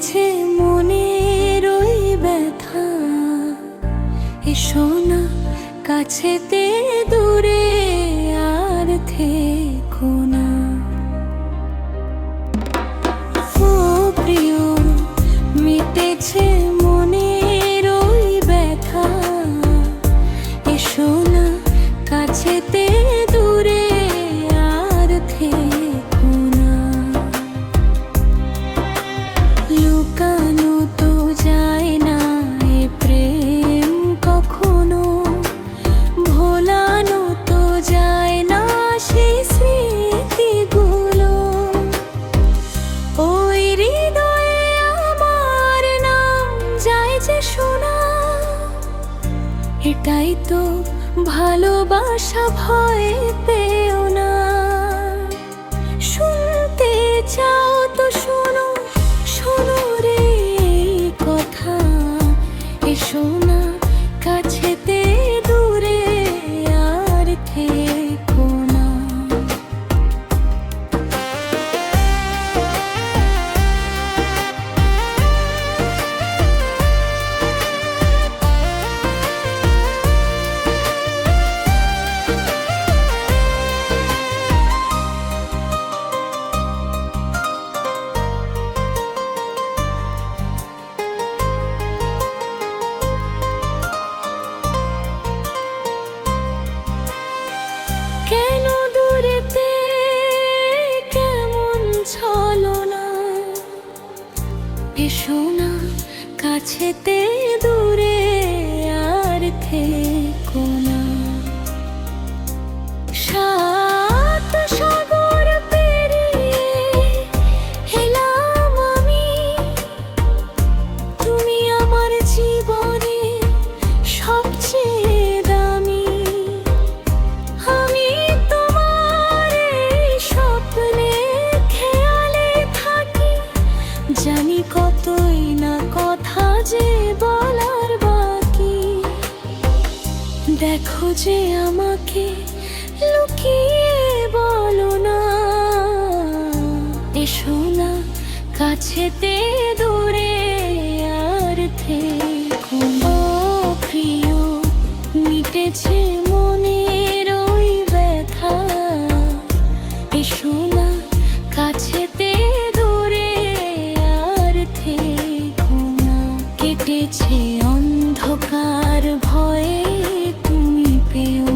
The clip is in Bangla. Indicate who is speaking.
Speaker 1: মিটেছে মনের ওই ব্যথা। এসো না কাছেতে দূরে আর থেকো না। ও প্রিয়, মিটেছে মনের ওই ব্যথা। এসো না কাছেতে দূরে আর থেকো না। লুকানো তো যায় না এ প্রেম কখনো, ভোলানো তো যায় না সেই স্মৃতিগুলো। ওই হৃদয়ে আমার নাম যায় যে শোনা, এটাই তো ভালোবাসা, ভয় পেও না। শুনতে চাও তো শোনো, শোনো রে এই কথা। এসো না কাছেতে দূরে আর থেকো না। কেন দূরেতে কেমন ছলনা, এসো না কাছেতে দূরে আর থেকো না। সাত সাগর পেরিয়ে এলাম আমি, তুমি আমার জীবনে সবচেয়ে দামি। আমি তোমার এই স্বপ্নে খেয়ালে থাকি, জানি কতই না কথা যে বলার বাকি। দেখো যে আমাকে লুকিয়ে বলো না, এসো না কাছেতে দূরে আর থেকো না। প্রিয়, মিটেছে মনের ওই ব্যথা। এসো না কাছেতে দূরে আর থেকো না। কেটেছে অন্ধকার ভয়ে, তুমি পেও